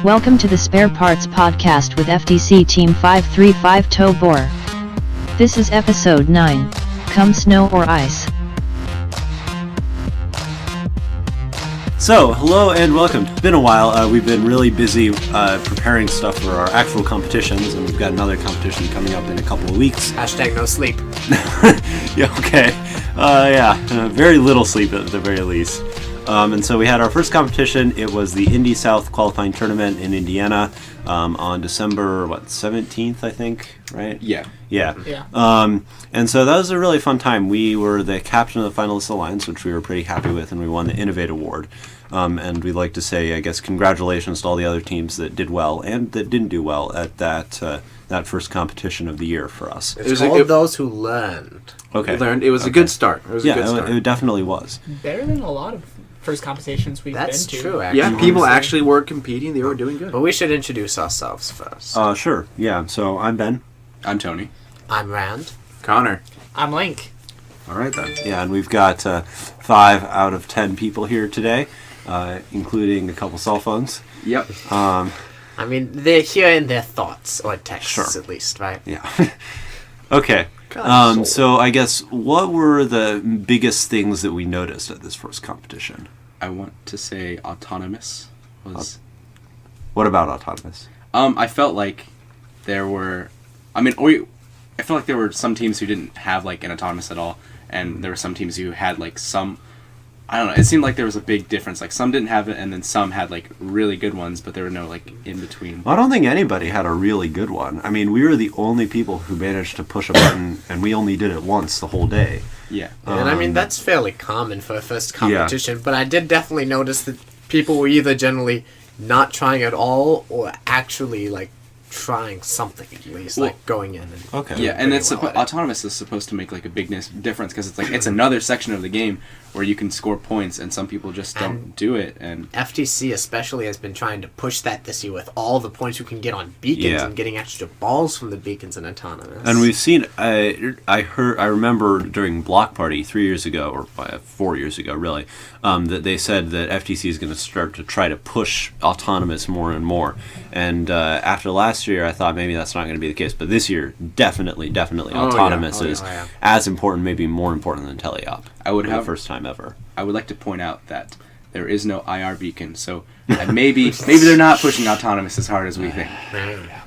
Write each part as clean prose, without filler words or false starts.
Welcome to the Spare Parts Podcast with FTC Team 535 Tobor. This is episode 9, Come Snow or Ice. So, hello and welcome. It's been a while. We've been really busy preparing stuff for our actual competitions, and we've got another competition coming up in a couple of weeks. Hashtag no sleep. Yeah, okay. Very little sleep at the very least. And so we had our first competition. It was the Indy South Qualifying Tournament in Indiana on December, 17th, I think, right? Yeah. And so that was a really fun time. We were the captain of the Finalist Alliance, which we were pretty happy with, and we won the Innovate Award. And we'd like to say, I guess, congratulations to all the other teams that did well and that didn't do well at that first competition of the year for us. It's called Those Who Learned. Okay. It was a good start. It definitely was. Better than a lot of first competitions we've been to. That's true, actually. Yeah, people actually were competing. They were doing good. But we should introduce ourselves first. Sure. Yeah. So I'm Ben. I'm Tony. I'm Rand. Connor. I'm Link. All right, then. Yeah, and we've got 5 out of 10 people here today, including a couple cell phones. Yep. I mean, they're here in their thoughts, or texts, Sure. at least, right? Yeah. Okay. So I guess, what were the biggest things that we noticed at this first competition? I want to say autonomous was... What about autonomous? I felt like there were... I felt like there were some teams who didn't have, an autonomous at all, and there were some teams who had, some... I don't know, it seemed like there was a big difference. Some didn't have it, and then some had, really good ones, but there were no, in-between. Well, I don't think anybody had a really good one. I mean, we were the only people who managed to push a button, and we only did it once the whole day. Yeah. And that's fairly common for a first competition, but I did definitely notice that people were either generally not trying at all, or actually, trying something at least, going in and okay. Yeah, and it's autonomous is supposed to make a big difference because it's another section of the game where you can score points, and some people just don't do it. And FTC especially has been trying to push that this year with all the points you can get on beacons and getting extra balls from the beacons in autonomous. And we've seen. I remember during Block Party 3 years ago, or 4 years ago, really, that they said that FTC is going to start to try to push autonomous more and more. And after last year, I thought maybe that's not going to be the case, but this year, definitely, autonomous is as important, maybe more important than teleop. For the first time ever. I would like to point out that there is no IR beacon, so maybe they're not pushing autonomous as hard as we think.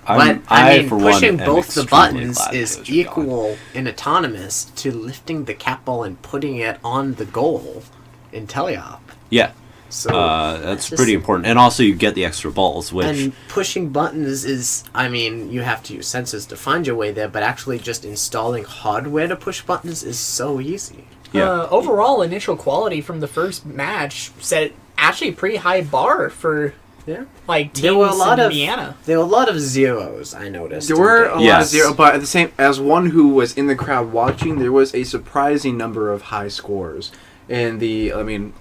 But pushing both the buttons is equal in autonomous to lifting the cat ball and putting it on the goal in teleop. Yeah. So that's pretty important. And also you get the extra balls, which... And pushing buttons is, you have to use sensors to find your way there, but actually just installing hardware to push buttons is so easy. Yeah. Overall, initial quality from the first match set actually a pretty high bar for teams in Indiana. There were a lot of zeros, I noticed. There were a lot of zeros, but at the same, as one who was in the crowd watching, there was a surprising number of high scores in the,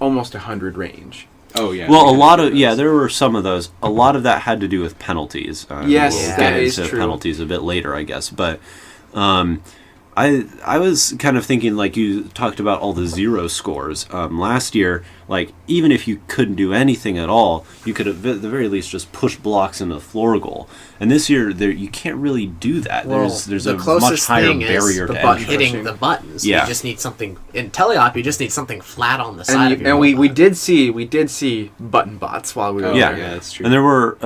almost 100 range. Oh, yeah. Well, there were some of those. A lot of that had to do with penalties. Yes, we'll that get is into true. penalties a bit later, I guess. But I was kind of thinking, you talked about all the zero scores. Last year, even if you couldn't do anything at all, you could at the very least just push blocks into the floor goal. And this year, you can't really do that. Well, there's a much higher barrier to entry. Hitting the buttons. Yeah. You just need something in teleop. You just need something flat on the side of your. And we did see button bots while we were Yeah, that's true. And there were,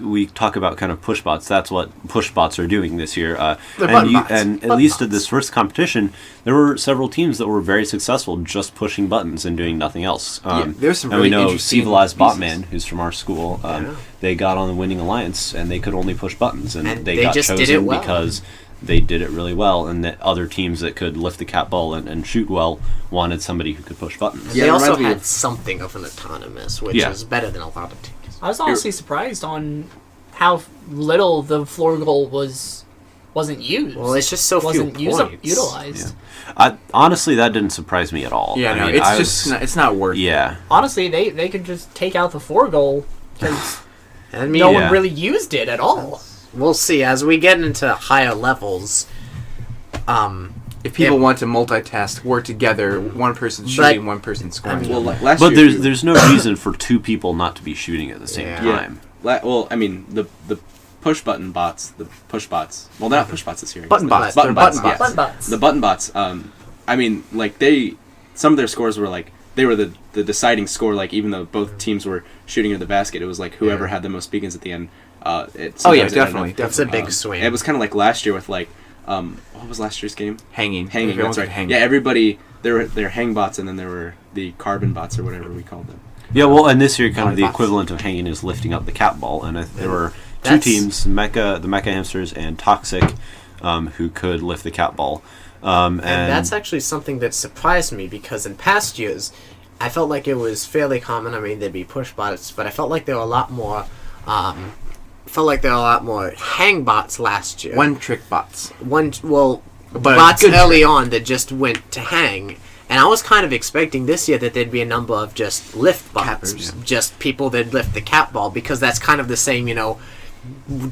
we talk about kind of push bots. That's what push bots are doing this year. And at least at this first competition, there were several teams that were very successful just pushing buttons and doing nothing else. There's some and really we know interesting Civilized pieces. Botman, who's from our school, they got on the winning alliance and they could only push buttons, and they got just chosen did it well. because they did it really well, and that other teams that could lift the cat ball and shoot well wanted somebody who could push buttons. They also had something of an autonomous, which is better than a lot of teams. I was honestly surprised on how little the floor goal wasn't used. Well, it's just so few points. Utilized. Yeah. Honestly, that didn't surprise me at all. Yeah, it's not worth it. Yeah. Honestly, they could just take out the floor goal because one really used it at all. We'll see as we get into higher levels. if people want to multitask, work together, one person shooting, one person scoring. But there's no reason for two people not to be shooting at the same time. Well, I mean, the push button bots, the push bots. Well, they're not push bots this year. Button bots. Button bots. Button bots. The button bots. I mean, like some of their scores were like they were the deciding score. Like even though both teams were shooting into the basket, it was like whoever had the most beacons at the end. Definitely. That's a big swing. It was kind of like last year with like, what was last year's game? Hanging. That's right. Yeah, everybody. There were hang bots, and then there were the carbon bots or whatever we called them. Yeah, well, and this year kind of the equivalent of hanging is lifting up the cat ball, and there were two teams, the Mecha Hamsters and Toxic, who could lift the cat ball. And that's actually something that surprised me, because in past years, I felt like it was fairly common. I mean, there'd be push bots, but I felt like there were a lot more. Hang bots last year. One-trick bots. Bots early on that just went to hang. And I was kind of expecting this year that there'd be a number of just lift bots. Just people that lift the cat ball, because that's kind of the same,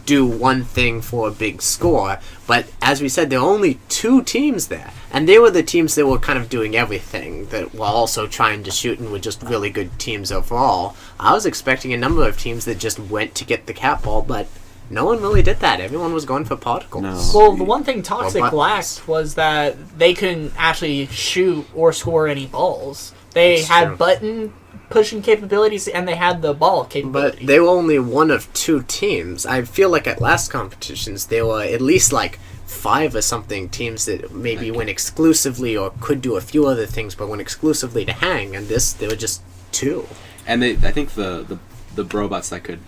do one thing for a big score. But as we said, there were only two teams there. And they were the teams that were kind of doing everything, that were also trying to shoot and were just really good teams overall. I was expecting a number of teams that just went to get the cat ball, but no one really did that. Everyone was going for particles. No. Well, the one thing Toxic lacked was that they couldn't actually shoot or score any balls. They had button pushing capabilities, and they had the ball capability. But they were only one of two teams. I feel like at last competitions, there were at least like 5 or something teams that maybe went exclusively or could do a few other things, but went exclusively to hang, and there were just 2. And I think the robots that could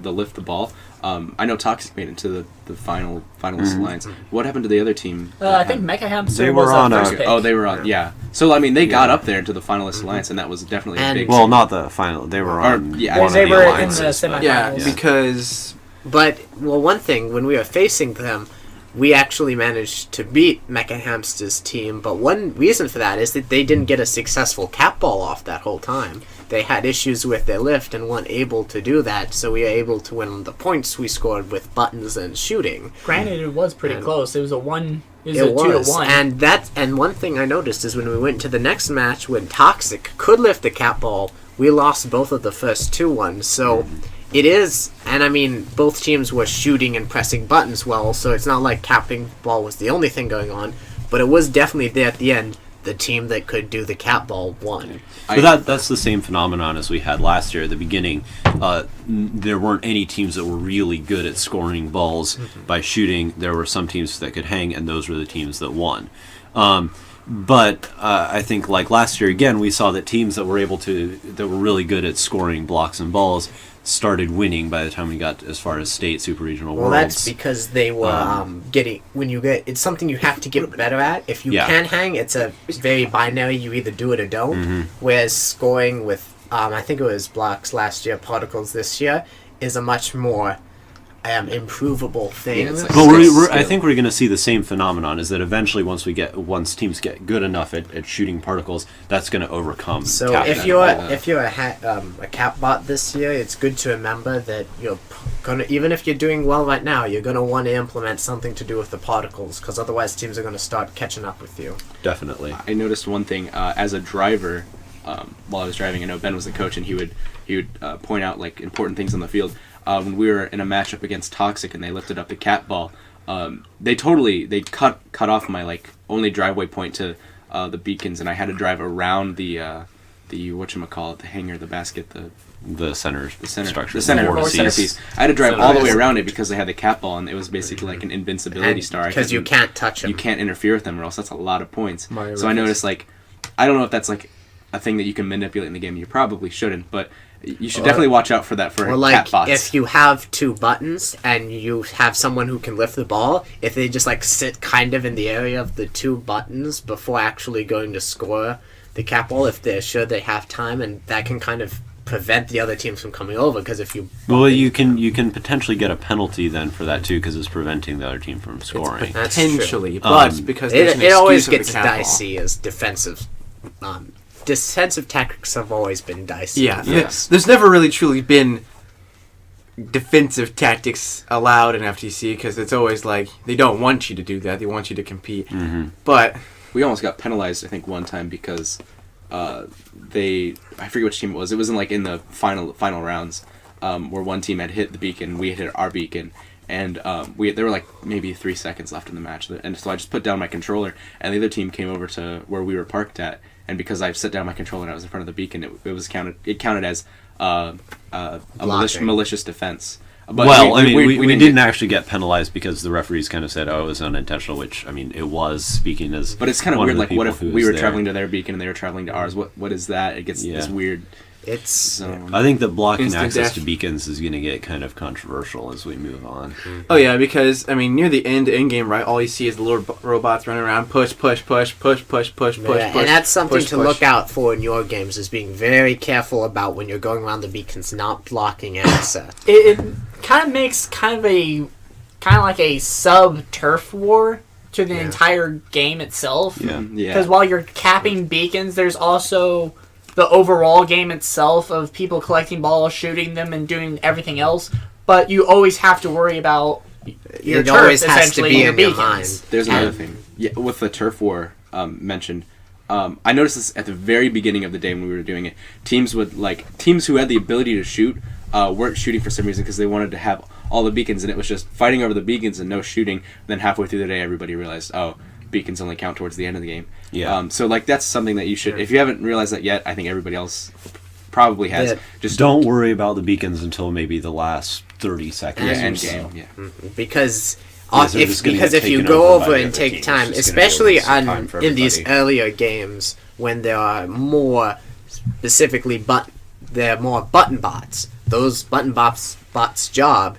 lift the ball. I know Toxic made it to the finalist lines. What happened to the other team? I think Mecha Hamster they was were on first pick. Oh, they were on. Yeah. So I mean, they got up there into the finalist alliance, and that was definitely a big. Well, not the final. They were on. They were in the semifinals. Yeah, because. But one thing, when we were facing them, we actually managed to beat Mecha Hamster's team. But one reason for that is that they didn't get a successful cat ball off that whole time. They had issues with their lift and weren't able to do that, so we were able to win the points we scored with buttons and shooting. Granted, it was pretty close. It was a 2-1. And one thing I noticed is when we went to the next match, when Toxic could lift the cat ball, we lost both of the first 2 ones. So it is, and I mean, both teams were shooting and pressing buttons well, so it's not like capping ball was the only thing going on, but it was definitely there at the end. The team that could do the cat ball won. But that's the same phenomenon as we had last year at the beginning. There weren't any teams that were really good at scoring balls by shooting. There were some teams that could hang, and those were the teams that won. But I think like last year, again, we saw that teams that were really good at scoring blocks and balls started winning by the time we got as far as state, super regional, worlds. Well, that's because they were it's something you have to get better at. If you can hang, it's a very binary, you either do it or don't. Whereas scoring with, I think it was blocks last year, particles this year, is a much more improvable thing. Yeah, but I think we're going to see the same phenomenon, is that eventually once teams get good enough at shooting particles, that's going to overcome. So if you're a cap bot this year, it's good to remember that you're gonna, even if you're doing well right now, you're going to want to implement something to do with the particles, because otherwise teams are going to start catching up with you. Definitely. I noticed one thing as a driver. While I was driving, I know Ben was the coach, and he would point out like important things on the field. When we were in a matchup against Toxic and they lifted up the cat ball, they cut off my like only driveway point to the beacons, and I had to drive around the whatchamacallit, the hanger, the basket, the center structure, the centerpiece. I had to drive all the way around it because they had the cat ball, and it was basically like an invincibility star. Because you can't touch them. You can't interfere with them, or else that's a lot of points. So I noticed, like, I don't know if that's like a thing that you can manipulate in the game. You probably shouldn't, but you should definitely watch out for that for cat bots. If you have 2 buttons and you have someone who can lift the ball, if they just like sit kind of in the area of the 2 buttons before actually going to score the cat ball, if they're sure they have time, and that can kind of prevent the other teams from coming over, because if you you can potentially get a penalty then for that too, because it's preventing the other team from scoring. Potentially, but because it always gets dicey as defensive. Defensive tactics have always been dicey. Yeah, yes. There's never really truly been defensive tactics allowed in FTC because it's always like they don't want you to do that. They want you to compete. Mm-hmm. But we almost got penalized, I think, one time because I forget which team it was. It was in the final rounds where one team had hit the beacon, we had hit our beacon, and there were like maybe 3 seconds left in the match, and so I just put down my controller, and the other team came over to where we were parked at, and because I set down my controller and I was in front of the beacon, it counted as a malicious defense. But we didn't actually get penalized because the referees kind of said, "Oh, it was unintentional," which I mean, it was. Speaking as, but it's kind of weird. Like, what if we were traveling to their beacon and they were traveling to ours? What is that? It gets it's weird. I think that blocking access to beacons is going to get kind of controversial as we move on. Oh yeah, because I mean, near the end game, right? All you see is the little robots running around, push, and that's something to look out for in your games, is being very careful about when you're going around the beacons, not blocking access. It kind of makes kind of like a sub turf war to the entire game itself. Yeah. Because while you're capping beacons, there's also the overall game itself of people collecting balls, shooting them, and doing everything else. But you always have to worry about your turf, always has to essentially, be your in your beacons. mind. There's another thing. Yeah, with the turf war mentioned, I noticed this at the very beginning of the day when we were doing it. Teams who had the ability to shoot weren't shooting for some reason because they wanted to have all the beacons, and it was just fighting over the beacons and no shooting. Then halfway through the day, everybody realized, beacons only count towards the end of the game. Yeah. So that's something that you should, if you haven't realized that yet, I think everybody else probably has. Just don't worry about the beacons until maybe the last 30 seconds. Yeah, end game. Yeah. Because if you go over and take time, especially in these earlier games when there are more specifically there are more button bots. Those button bots' job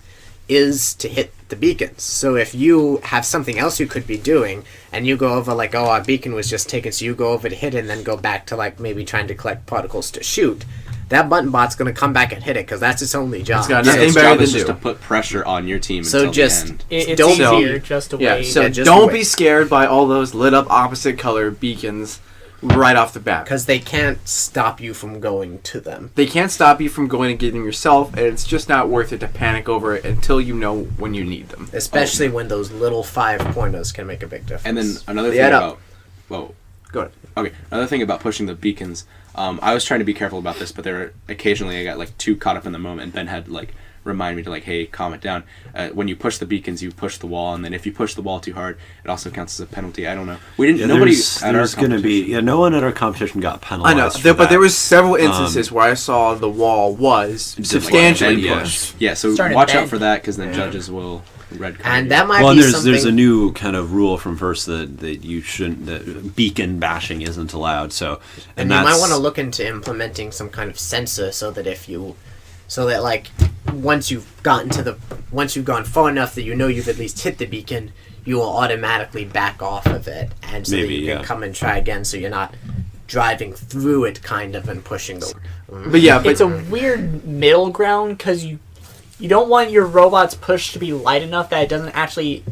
is to hit the beacons. So if you have something else you could be doing, and you go over like, our beacon was just taken, so you go over to hit it and then go back to like maybe trying to collect particles to shoot, that button bot's going to come back and hit it because that's its only job. It's got nothing better than just to put pressure on your team. So until just the end. It's easier just to wait. So just don't wait. be scared by all those lit up opposite color beacons right off the bat. Because they can't stop you from going to them. They can't stop you from going and getting them yourself, and it's just not worth it to panic over it until you know when you need them. Especially when those little 5-pointers can make a big difference. And then another thing about... Whoa. Go ahead. Okay, another thing about pushing the beacons. I was trying to be careful about this, but occasionally I got like too caught up in the moment, and Ben had like remind me to like, hey, calm it down. When you push the beacons, you push the wall, and then if you push the wall too hard, it also counts as a penalty. I don't know. We didn't. Nobody at our competition. No one at our competition got penalized. I know, but there was several instances where I saw the wall was substantially pushed. Yeah, so watch out for that because then judges will red card. And that might be something. There's a new kind of rule from First that you shouldn't, that beacon bashing isn't allowed. So and you might want to look into implementing some kind of sensor so that like once you've gone far enough that you know you've at least hit the beacon, you will automatically back off of it, and so that you can come and try again, so you're not driving through it kind of and pushing the. But it's a weird middle ground because you don't want your robot's push to be light enough that it doesn't actually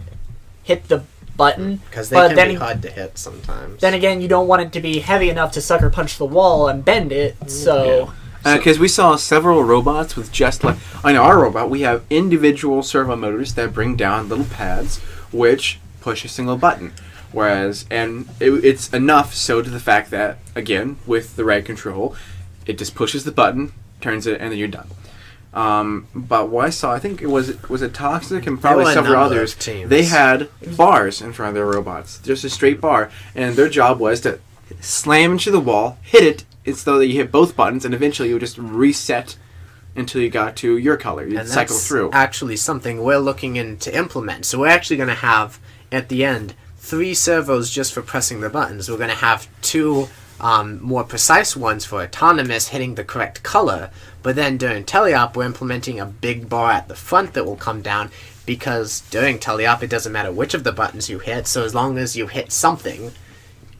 hit the button. Because they can be hard to hit sometimes. Then again, you don't want it to be heavy enough to sucker punch the wall and bend it. So. Because we saw several robots with just like... I know our robot, we have individual servo motors that bring down little pads which push a single button. Whereas, it's enough so to the fact that, again, with the right control, it just pushes the button, turns it, and then you're done. But what I saw, I think it was Toxic and probably several others, they had bars in front of their robots. Just a straight bar. And their job was to slam into the wall, hit it, it's though that you hit both buttons, and eventually you would just reset until you got to your color. You'd cycle through. Actually something we're looking in to implement. So we're actually going to have, at the end, 3 servos just for pressing the buttons. We're going to have 2 more precise ones for autonomous hitting the correct color. But then during teleop, we're implementing a big bar at the front that will come down, because during teleop, it doesn't matter which of the buttons you hit. So as long as you hit something,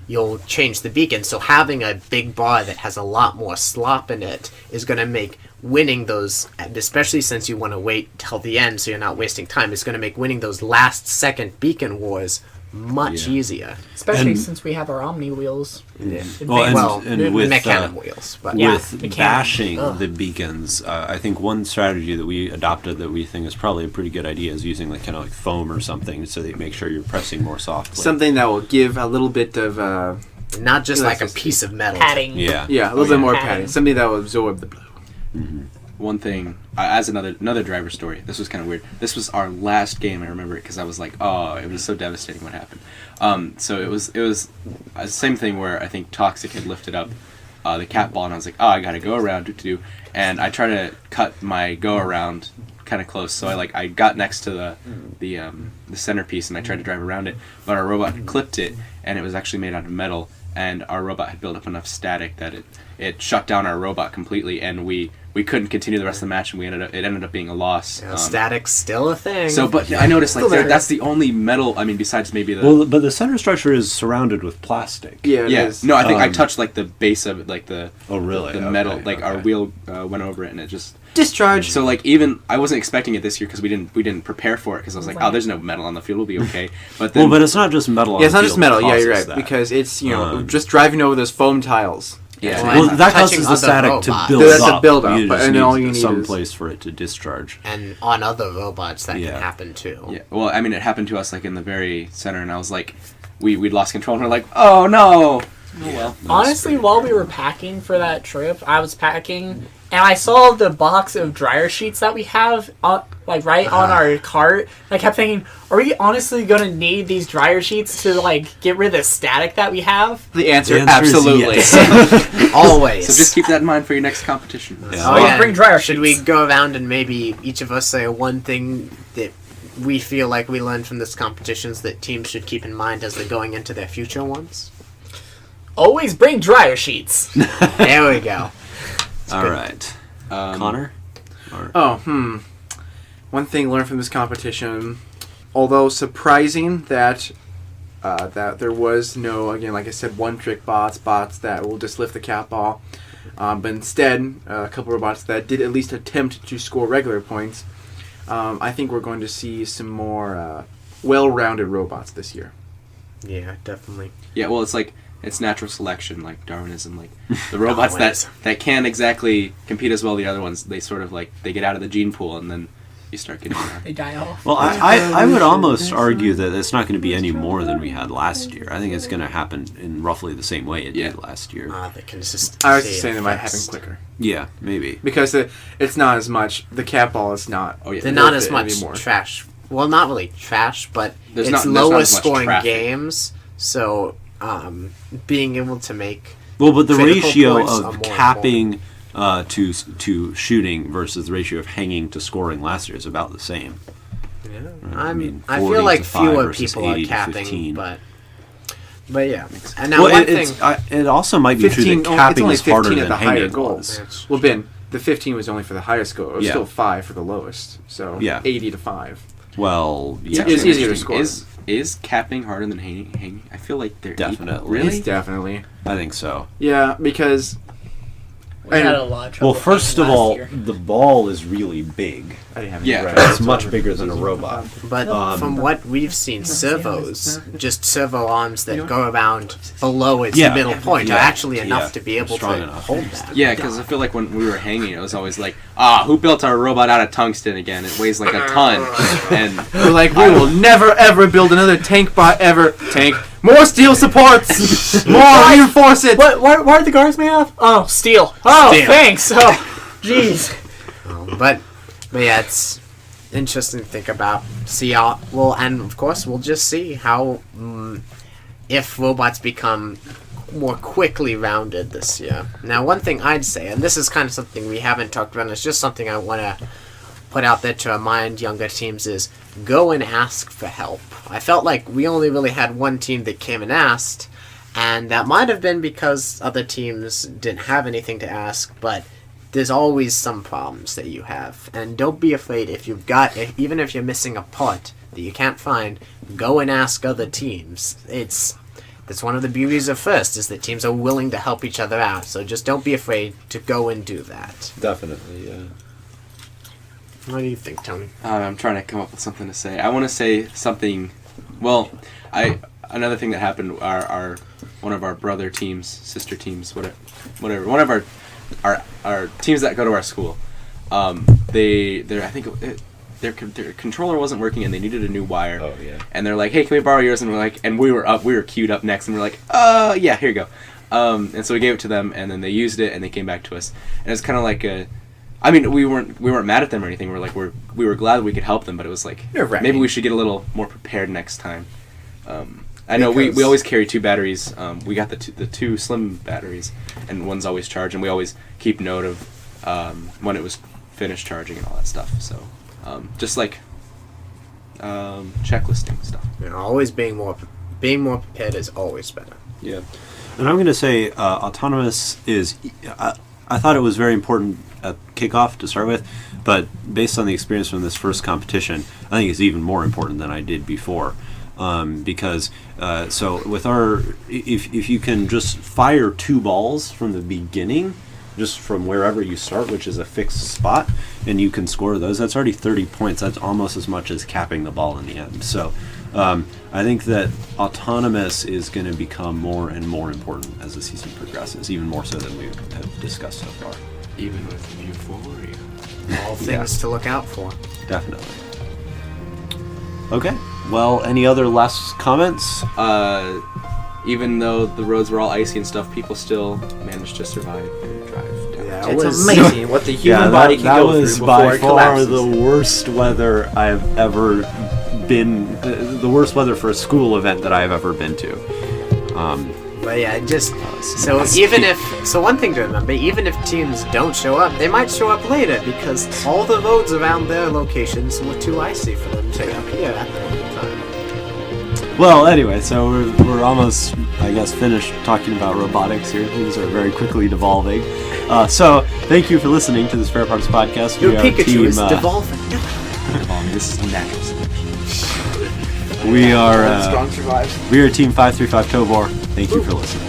you'll change the beacon. So having a big bar that has a lot more slop in it is going to make winning those, especially since you want to wait till the end so you're not wasting time, is going to make winning those last second beacon wars much easier. Especially And- since we have our Omni wheels. Yeah. And with Mechanum wheels, but Yeah. with Mechanic. bashing Ugh. the beacons, I think one strategy that we adopted that we think is probably a pretty good idea is using like kind of like foam or something so that you make sure you're pressing more softly. Something that will give a little bit of not just like a Elasticity. piece of metal. Padding. Yeah. a little bit more Padding. padding. Something that will absorb the blow. One thing, as another driver story. This was kind of weird. This was our last game. I remember it because I was like, oh, it was so devastating what happened. So it was the same thing where I think Toxic had lifted up the cat ball, and I was like, oh, I gotta go around, and I try to cut my go around kind of close. So I got next to the centerpiece, and I tried to drive around it, but our robot clipped it, and it was actually made out of metal, and our robot had built up enough static that it shut down our robot completely, and we couldn't continue the rest of the match, and it ended up being a loss. Static's still a thing. So, but I noticed Still there. that's the only metal. I mean, besides maybe the Well, but the center structure is surrounded with plastic. Yeah, it yeah. is. No, I think I touched the base of it, the Oh, really? the Okay, metal. Our okay. wheel went over it, and it just. Discharge. So even I wasn't expecting it this year because we didn't prepare for it because I was like, oh, there's no metal on the field, we'll be okay. But then, Well, but it's not just metal. On Yeah, it's the not just field metal. that Yeah, you're causes right. that. Because it's just driving over those foam tiles. yeah, Well, Well, that touching causes the other static to robots. build That's up. a build up, You but- just and need all you need some is- place for it to discharge. and on other robots that Yeah. can happen too. yeah. Well, I mean, it happened to us in the very center, and I was like, we'd lost control, and we're like, oh no. Oh well. Honestly, while we were packing for that trip, I was packing, and I saw the box of dryer sheets that we have, on our cart. I kept thinking, are we honestly going to need these dryer sheets to, get rid of the static that we have? The answer, The answer is absolutely. yes. Always. So just keep that in mind for your next competition. Yeah. Oh, Well, yeah. bring dryer Should we sheets. go around and maybe each of us say one thing that we feel like we learned from this competitions that teams should keep in mind as they're going into their future ones? Always bring dryer sheets. There we go. All right, Connor. One thing learned from this competition, although surprising that there was no, again, like I said, one-trick bots that will just lift the cat ball, but instead a couple robots that did at least attempt to score regular points. I think we're going to see some more well-rounded robots this year. Yeah, definitely. Yeah, well, it's natural selection, like Darwinism. The robots Darwinism. that can't exactly compete as well as the other ones, they sort of they get out of the gene pool, and then you start getting They die off. Well, I would almost argue that it's not going to be any more than we had last year. I think it's going to happen in roughly the same way it did last year. The consistency. I was just saying they might happen first. quicker. Yeah, maybe. Because it's not as much, the cat ball is not. Oh yeah, They're not worth as it much anymore. trash. Well, not really trash, but There's it's not as lower much scoring traffic. games. So, being able to make Well, but the critical ratio points are of more capping to shooting versus the ratio of hanging to scoring last year is about the same. I mean, I 40 feel like to 5 fewer versus people are 80 to capping, 15. but yeah. And now Well, one it's, thing. it also might be true that it's capping only is harder 15 than at the higher hanging goals. was. Well, Ben, the 15 was only for the highest goal. It was Yeah. still 5 for the lowest. So Yeah. 80 to 5. Well, yeah, It's easier to score. Is capping harder than hanging? I feel like they're Definitely. equal. Really? It's definitely. I think so. Yeah, because We had a lot of trouble. Well, first of last all, year. the ball is really big. I didn't have Yeah. any It's much bigger than a robot. But from what we've seen, servos, just servo arms that go around below its Yeah. middle point, are Yeah. actually enough Yeah. to be able Strong to enough. hold that. Yeah, because I feel like when we were hanging, it was always like, who built our robot out of tungsten again? It weighs like a ton. And We're like, we will never ever build another tank bot ever. Tank. More steel supports! More reinforce it! What are the guards made of? Oh, steel. Oh, Steel. thanks. Oh, jeez. But yeah, it's interesting to think about. See how and of course we'll just see how if robots become more quickly rounded this year. Now, one thing I'd say, and this is kind of something we haven't talked about, and it's just something I want to put out there to remind younger teams, is go and ask for help. I felt like we only really had one team that came and asked, and that might have been because other teams didn't have anything to ask, but there's always some problems that you have. And don't be afraid if you've got, even if you're missing a part that you can't find, go and ask other teams. That's one of the beauties of FIRST, is that teams are willing to help each other out. So just don't be afraid to go and do that. Definitely, yeah. What do you think, Tony? I'm trying to come up with something to say. I want to say something Well, another thing that happened, our one of our brother teams, sister teams, whatever, one of our teams that go to our school, their controller wasn't working and they needed a new wire. Oh yeah. And they're like, hey, can we borrow yours? And we're like, and we were queued up next, and we're like, yeah, here you go. And so we gave it to them, and then they used it, and they came back to us, and it's kind of like we weren't mad at them or anything. We were glad we could help them, but it was like maybe we should get a little more prepared next time. I know we always carry 2 batteries. We got the two slim batteries, and one's always charged, and we always keep note of when it was finished charging and all that stuff. So just like checklisting stuff. Always being more prepared is always better. Yeah, and I'm going to say autonomous is. I thought it was very important at kickoff to start with, but based on the experience from this first competition, I think it's even more important than I did before. Because so with if you can just fire 2 balls from the beginning, just from wherever you start, which is a fixed spot, and you can score those, that's already 30 points. That's almost as much as capping the ball in the end. So I think that autonomous is going to become more and more important as the season progresses, even more so than we have discussed so far. Even with euphoria. All things to look out for. Definitely. Okay. Well, any other last comments? Even though the roads were all icy and stuff, people still managed to survive and drive down. Yeah, it's amazing what the human body can go through before that was by it far collapses. the worst weather I've ever been. The worst weather for a school event that I've ever been to. But yeah, so one thing to remember, even if teams don't show up, they might show up later because all the roads around their locations were too icy for them to appear at the time. Well, anyway, so we're almost, I guess, finished talking about robotics here. Things are very quickly devolving. So thank you for listening to the Spare Parts Podcast. Your Pikachu is devolving. This is natural selection. We are Strong survives. we are Team 535 Tobor. Thank you for listening.